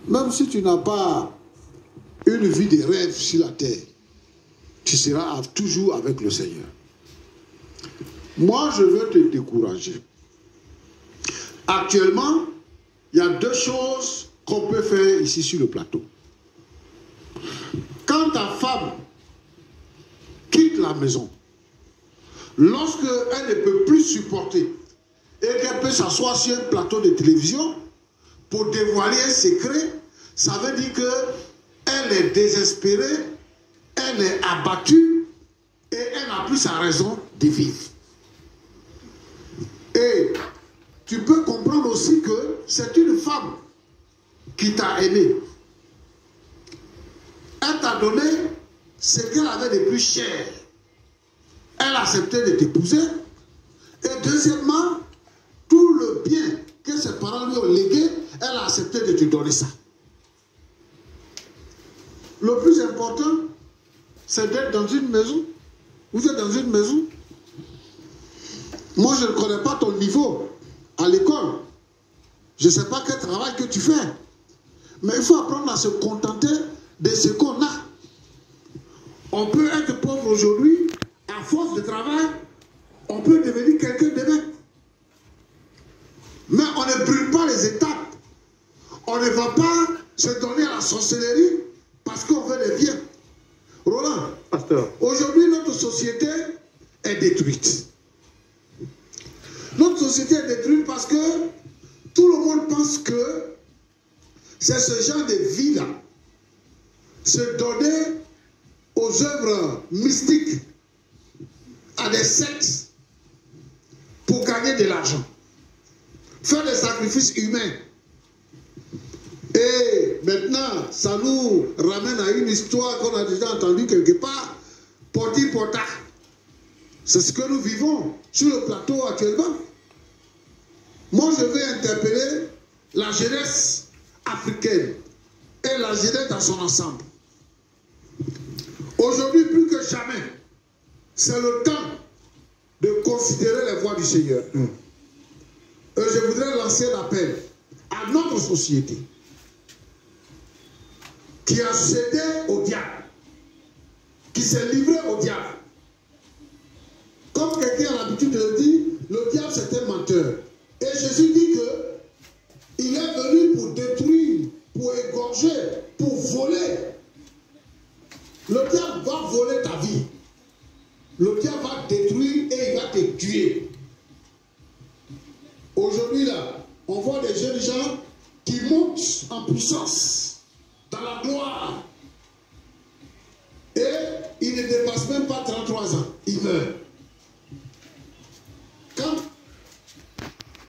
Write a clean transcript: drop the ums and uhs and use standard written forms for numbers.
Même si tu n'as pas une vie de rêve sur la terre, tu seras toujours avec le Seigneur. Moi, je veux te décourager. Actuellement, il y a deux choses qu'on peut faire ici sur le plateau. Quand ta femme quitte la maison, lorsqu'elle ne peut plus supporter et qu'elle peut s'asseoir sur un plateau de télévision pour dévoiler un secret, ça veut dire qu'elle est désespérée, elle est abattue et elle n'a plus sa raison de vivre. Et tu peux comprendre aussi que c'est une femme qui t'a aimé. Elle t'a donné ce qu'elle avait de plus cher. Elle a accepté de t'épouser. Et deuxièmement, tout le bien que ses parents lui ont légué, elle a accepté de te donner ça. Le plus important, c'est d'être dans une maison. Vous êtes dans une maison. Moi, je ne connais pas ton niveau à l'école. Je ne sais pas quel travail que tu fais. Mais il faut apprendre à se contenter de ce qu'on a. On peut être pauvre aujourd'hui, à force de travail, on peut devenir quelqu'un demain. Mais on ne brûle pas les étapes. On ne va pas se donner à la sorcellerie parce qu'on veut les biens. Roland, aujourd'hui notre société est détruite. Notre société est détruite parce que tout le monde pense que c'est ce genre de vie-là. Se donner aux œuvres mystiques, à des sectes, pour gagner de l'argent. Faire des sacrifices humains. Et maintenant, ça nous ramène à une histoire qu'on a déjà entendue quelque part. Porti-porta. C'est ce que nous vivons sur le plateau actuellement. Moi, je vais interpeller la jeunesse africaine et la jeunesse dans son ensemble. Aujourd'hui, plus que jamais, c'est le temps de considérer les voies du Seigneur. Et je voudrais lancer l'appel à notre société qui a cédé au diable, qui s'est livré au diable. Comme quelqu'un a l'habitude de le dire, le diable c'est un menteur. Et Jésus dit que il est venu pour détruire, pour égorger, pour voler. Le diable va voler ta vie. Le diable va détruire et il va te tuer. Aujourd'hui là, on voit des jeunes gens qui montent en puissance, dans la gloire. Et ils ne dépassent même pas 33 ans. Ils meurent.